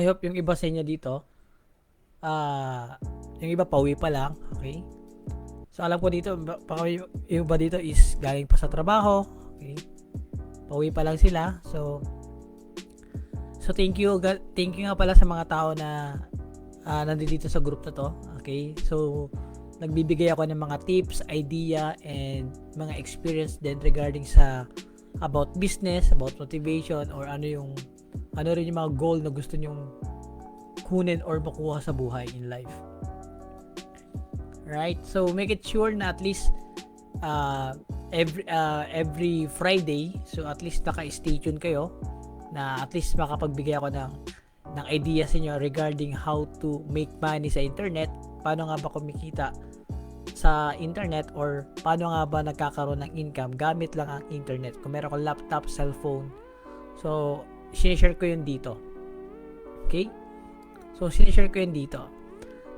I hope yung iba sa inyo dito, ah, yung iba pauwi pa lang, okay? So alam ko dito, yung iba dito is galing pa sa trabaho, okay? Pauwi pa lang sila. So thank you nga pala sa mga tao na nandito sa group na to, okay? So nagbibigay ako ng mga tips, idea, and mga experience din regarding sa about business, about motivation, or ano rin yung mga goal na gusto nyong kunin or makuha sa buhay in life. Right? So make it sure na at least every Friday, so at least naka-stay tuned kayo na at least makapagbigay ako ng idea sa inyo regarding how to make money sa internet, paano nga ba kumikita sa internet, or paano nga ba nagkakaroon ng income gamit lang ang internet. Kung meron kang laptop, cellphone, so sinishare ko yun dito. Okay? So sinishare ko yun dito.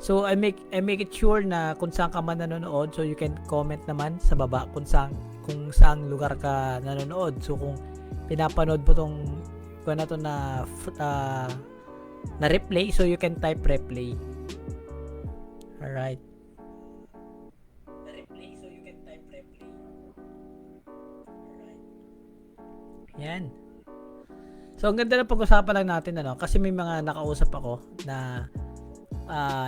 So I make it sure na kung saan ka man nanonood, so you can comment naman sa baba kung saang lugar ka nanonood. So kung pinapanood mo tong na to na replay, so you can type replay. Alright. Replay, so you can type replay. Alright. Yan. So ang ganda na pag-usapan lang natin kasi may mga nakausap ako na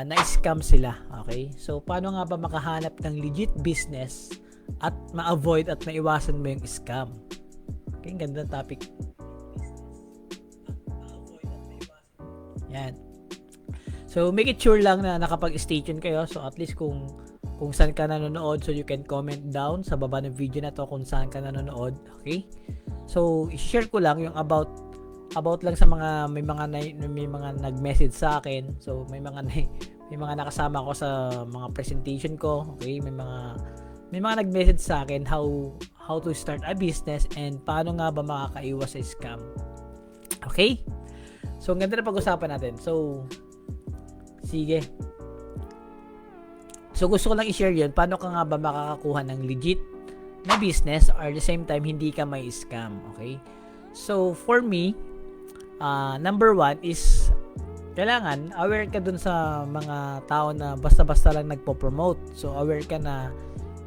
na-scam sila, okay? So paano nga ba makahanap ng legit business at ma-avoid at maiwasan mo yung scam? Okay, ang ganda ng topic. Yan. So make it sure lang na nakapag-stay tuned kayo. So at least kung saan ka nanonood, so you can comment down sa baba ng video na to kung saan ka nanonood, okay? So i-share ko lang yung about lang sa mga may mga nag-message sa akin. So may mga nakasama ko sa mga presentation ko, okay? May mga nag-message sa akin how to start a business and paano nga ba makakaiwas sa scam. Okay? So ang ganda na pag-usapan natin. So sige. So gusto ko lang i-share 'yun, paano ka nga ba makakakuha ng legit na business or at the same time hindi ka may scam, okay? So for me, number one is kailangan aware ka dun sa mga tao na basta-basta lang nagpo-promote. So aware ka na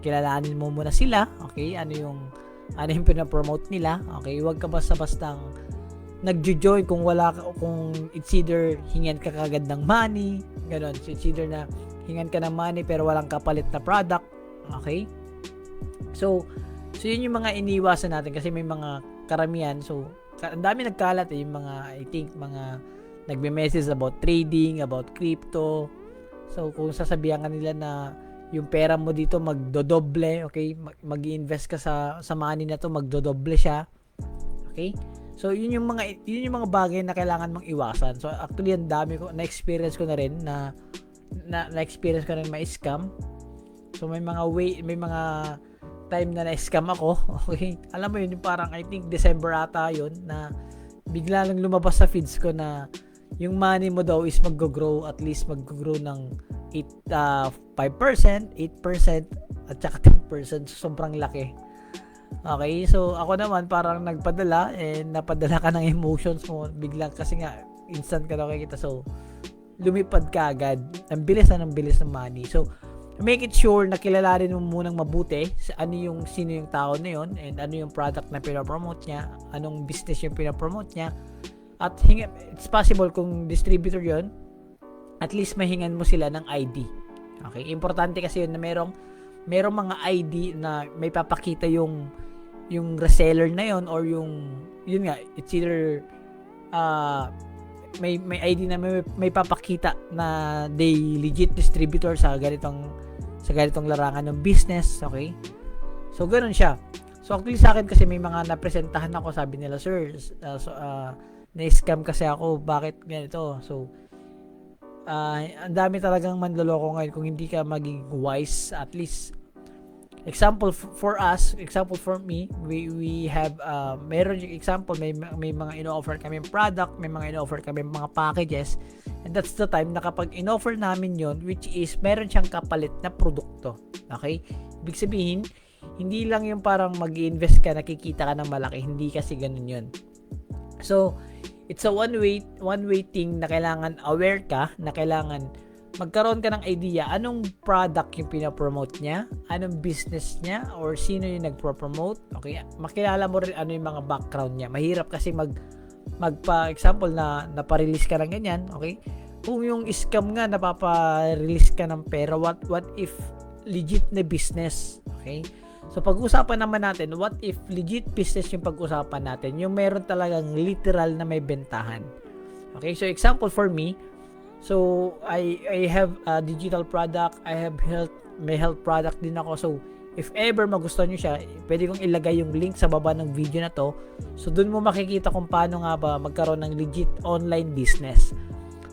kilalanin mo muna sila, okay? Ano yung pina-promote nila, okay? Huwag ka basta-bastang nagjo-join kung it's either hingan ka kagad ng money, ganun. So it's either na hingan ka ng money pero walang kapalit na product, okay? So yun yung mga iniiwasan natin kasi may mga karamihan. So ang dami nagkalat yung mga, I think, mga nagme-message about trading, about crypto. So kung sasabihan ka nila na yung pera mo dito magdodoble, okay? Mag-i-invest ka sa money na to, magdodoble siya. Okay? So yun yung mga bagay na kailangan mong iwasan. So actually ang dami ko na-experience ko na rin na-experience ko rin ma-scam. So may mga time na na-scam ako, okay? Alam mo yun, yung parang I think December ata yun na bigla lang lumabas sa feeds ko na yung money mo daw is mag-grow ng 5%, 8%, at saka 10%. So, sobrang laki. Okay, so ako naman parang nagpadala and napadala ka ng emotions mo biglang kasi nga instant ka daw kikita, so lumipad ka agad. Ang bilis ng money. So make it sure na kilalanin mo munang mabuti sino yung tao na yun and ano yung product na pinapromote niya, anong business yung pinapromote niya, at it's possible kung distributor yun, at least mahingan mo sila ng ID. Okay, importante kasi yun na merong mga ID na may papakita yung reseller na yun, or yun nga, it's either may ID na may papakita na they legit distributor sa ganitong larangan ng business, okay? So ganoon siya. So actually sa akin kasi may mga napresentahan ako, sabi nila, sir, na-scam kasi ako, bakit ganito? So ang dami talagang manloloko ngayon kung hindi ka maging wise. At least example for me, we have meron yung example, may mga ino-offer kami product, may mga ino-offer kami mga packages, and that's the time na kapag in-offer namin yon, which is meron siyang kapalit na produkto, okay? Ibig sabihin, hindi lang yung parang mag-i-invest ka, nakikita ka ng malaki, hindi kasi ganun yun. So it's a one way thing na kailangan aware ka, na kailangan magkaroon ka ng idea anong product yung pinapromote niya, anong business niya, or sino yung nagpo-promote. Okay, makilala mo rin ano yung mga background niya. Mahirap kasi magpa-example na naparelease ka ng ganyan, okay? Kung yung scam nga napapa-release ka ng pera, what if legit na business, okay? So pag-usapan naman natin, what if legit business yung pag-usapan natin, yung meron talagang literal na may bentahan. Okay, so example for me, so I have a digital product, may health product din ako. So if ever magustuhan nyo siya, pwede kong ilagay yung link sa baba ng video na to. So dun mo makikita kung paano nga ba magkaroon ng legit online business.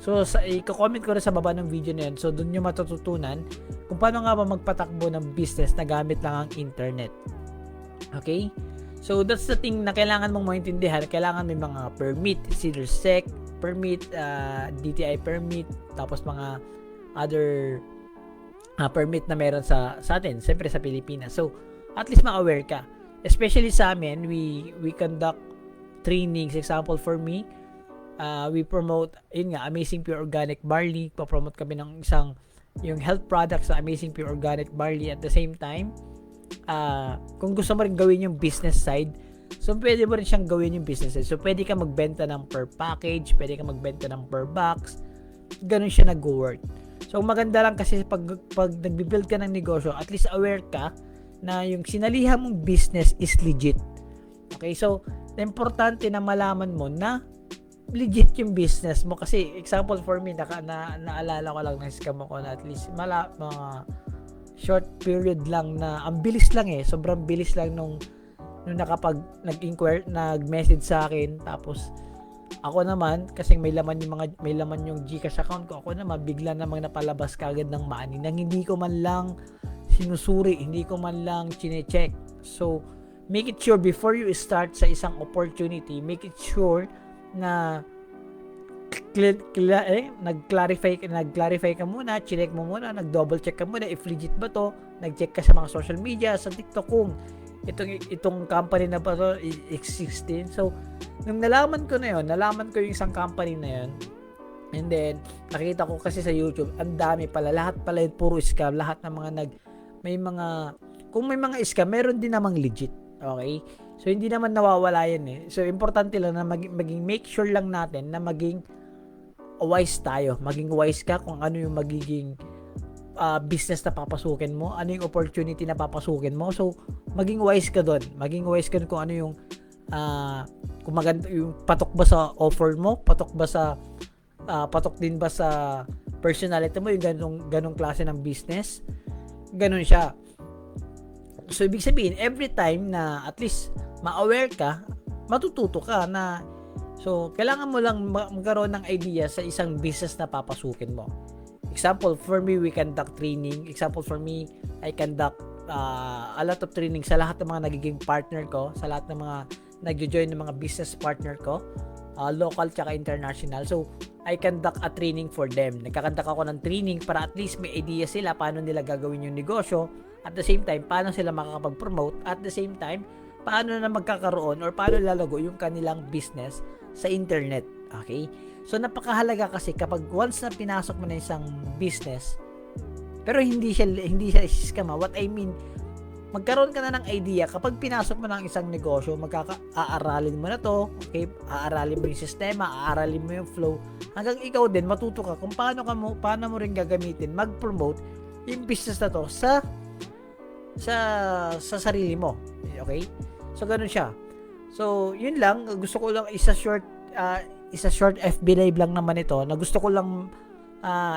So i-comment ko rin sa baba ng video na yun. So dun nyo matututunan kung paano nga ba magpatakbo ng business na gamit lang ang internet. Okay? So that's the thing na kailangan mong maintindihan. Kailangan may mga permit, either SEC permit, DTI permit, tapos mga other permit na meron sa atin, siyempre sa Pilipinas. So at least ma-aware ka. Especially sa amin, we conduct trainings. Example for me, we promote, yun nga, Amazing Pure Organic Barley. Pa-promote kami ng yung health products sa Amazing Pure Organic Barley. At the same time, kung gusto mo rin gawin yung business side, so pwede mo rin siyang gawin yung business side. So pwede ka magbenta ng per package, pwede ka magbenta ng per box. Ganun siya nag-work. So maganda lang kasi pag nagbi-build ka ng negosyo, at least aware ka na yung sinalihan mong business is legit. Okay, so importante na malaman mo na legit yung business mo. Kasi example for me, naalala ko lang ng scam ako na at least mga short period lang na ang bilis lang sobrang bilis lang nung nag-message sa akin. Tapos ako naman kasi may laman yung GCash account ko, ako naman bigla namang napalabas kagad ng money nang hindi ko man lang sinusuri, hindi ko man lang chine-check. So make it sure before you start sa isang opportunity, make it sure na nag-clarify ka muna, chinek mo muna, nag-double check ka muna if legit ba to, nag-check ka sa mga social media, sa TikTok kung itong company na ba to existing. So nung nalaman ko yung isang company na yun, and then nakita ko kasi sa YouTube, ang dami pala, lahat pala yun puro scam, lahat ng mga kung may mga scam, meron din namang legit. Okay? So hindi naman nawawala yan So importante lang na maging make sure lang natin na maging wise tayo. Maging wise ka kung ano yung magiging business na papasukin mo, ano yung opportunity na papasukin mo. So maging wise ka doon. Maging wise ka kung ano yung kung maganda yung patok ba sa offer mo, patok din ba sa personality mo, yung ganong klase ng business. Ganon siya. So ibig sabihin, every time na at least ma-aware ka, matututo ka na, so kailangan mo lang magkaroon ng idea sa isang business na papasukin mo. Example for me, we conduct training. Example for me, I conduct a lot of training sa lahat ng mga nagiging partner ko, sa lahat ng mga nag-join ng mga business partner ko, local tsaka international. So I conduct a training for them. Nagkakandak ako ng training para at least may idea sila paano nila gagawin yung negosyo. At the same time, paano sila makakapag-promote. At the same time, paano na magkakaroon or paano lalago yung kanilang business sa internet. Okay? So napakahalaga kasi kapag once na pinasok mo na isang business, pero hindi siya scam. What I mean, magkaroon ka na ng idea kapag pinasok mo ng isang negosyo, aaralin mo na to, okay? Aaralin mo yung sistema, aaralin mo yung flow, hanggang ikaw din matuto ka kung paano mo rin gagamitin, mag-promote yung business na to sa sarili mo. Okay? So ganun siya. So yun lang, gusto ko lang isa short FB live lang naman ito na gusto ko lang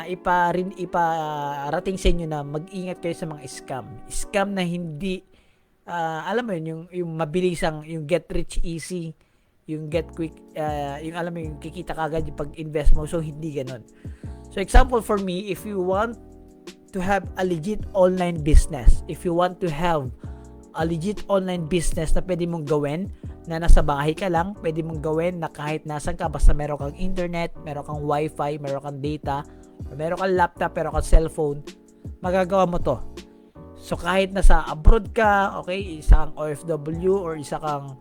iparating sa inyo na mag-ingat kayo sa mga scam na hindi alam mo yun, yung mabilisang, yung get rich easy, yung get quick, yung alam mo yung kikita kagad yung pag-invest mo. So hindi ganun. So example for me, if you want to have a legit online business, if you want to have a legit online business na pwede mong gawin na nasa bahay ka lang, pwede mong gawin na kahit nasan ka, basta meron kang internet, meron kang wifi, meron kang data, meron kang laptop, meron kang cellphone, magagawa mo to. So kahit nasa abroad ka, okay, isa kang OFW or isa kang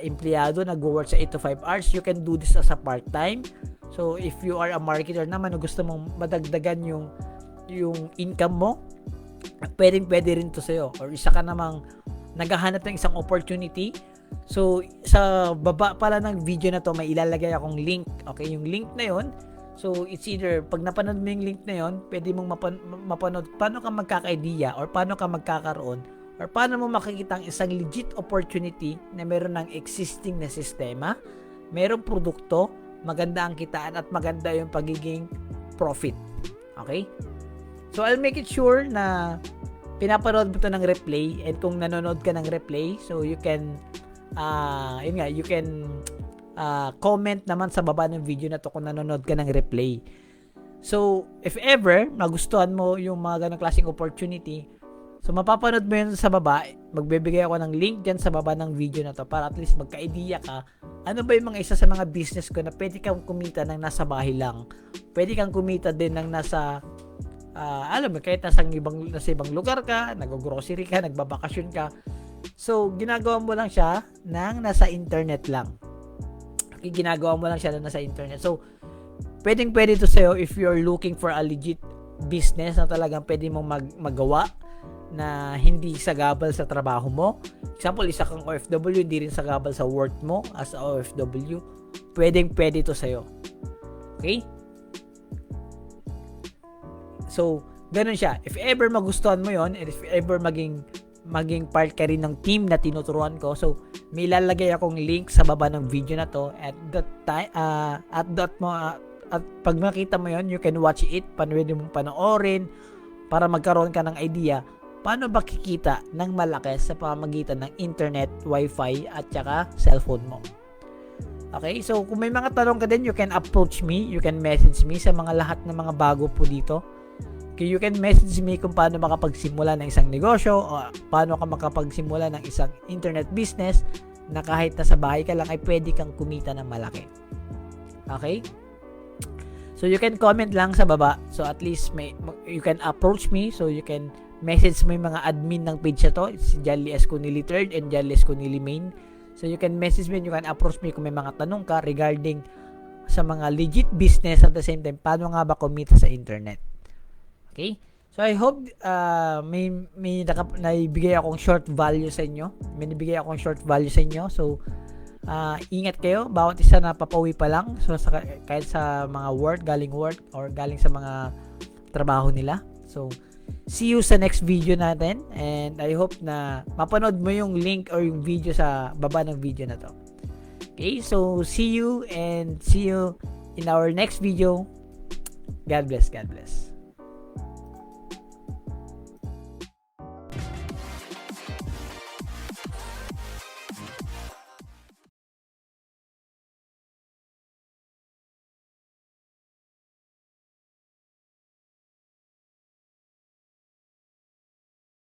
empleyado, nag-work sa 8 to 5 hours, you can do this as a part-time. So, if you are a marketer naman, gusto mong madagdagan yung income mo, pwede rin to sa'yo. Or isa ka namang naghahanap ng isang opportunity. So, sa baba pala ng video na to, may ilalagay akong link. Okay, yung link na yon. So, it's either, pag napanood mo yung link na yon, pwede mong mapanood paano ka magkaka-idea or paano ka magkakaroon or paano mo makikita ang isang legit opportunity na meron ng existing na sistema, merong produkto, maganda ang kitaan at maganda yung pagiging profit. Okay? So, I'll make it sure na pinapanood mo to ng replay, and kung nanonood ka ng replay, so you can you can comment naman sa baba ng video na to kung nanonood ka ng replay. So, if ever magustuhan mo yung mga ganong klaseng opportunity, so mapapanood mo yun sa baba, magbibigay ako ng link dyan sa baba ng video na to para at least magka-idea ka, ano ba yung mga isa sa mga business ko na pwede kang kumita ng nasa bahay lang. Pwede kang kumita din ng nasa alam mo, kahit nasa ibang lugar ka, nag-grocery ka, nagbabakasyon ka. So, ginagawa mo lang siya ng nasa internet lang. Okay, ginagawa mo lang siya ng nasa internet. So, pwede to sa'yo if you're looking for a legit business na talagang pwede mong magawa na hindi sagabal sa trabaho mo. Example, isa kang OFW, hindi rin sagabal sa work mo as a OFW. Pwede to sa'yo. Okay? So, ganun siya. If ever magustuhan mo yon, and if ever maging part ka rin ng team na tinuturuan ko, so may lalagay akong link sa baba ng video na to. At that time, at pag makita mo yon, you can watch it, pwede mong panoorin para magkaroon ka ng idea paano ba kikita ng malaki sa pamamagitan ng internet, wifi at saka cellphone mo. Okay, so kung may mga tanong ka din, you can approach me, you can message me sa mga lahat ng mga bago po dito. Okay, you can message me kung paano makapagsimula ng isang negosyo o paano ka makapagsimula ng isang internet business na kahit nasa bahay ka lang ay pwede kang kumita ng malaki. Okay? So, you can comment lang sa baba. So, at least you can approach me. So, you can message mo yung mga admin ng page na to. It's Jolly Esconili 3rd and Jolly Esconili Main. So, you can message me and you can approach me kung may mga tanong ka regarding sa mga legit business at the same time, paano nga ba kumita sa internet. Okay? So, I hope may naibigay akong short value sa inyo. May nabigay akong short value sa inyo. So, ingat kayo. Bawat isa na papauwi pa lang. So, kahit sa mga galing work, or galing sa mga trabaho nila. So, see you sa next video natin. And I hope na mapanood mo yung link or yung video sa baba ng video na to. Okay? So, see you in our next video. God bless. God bless.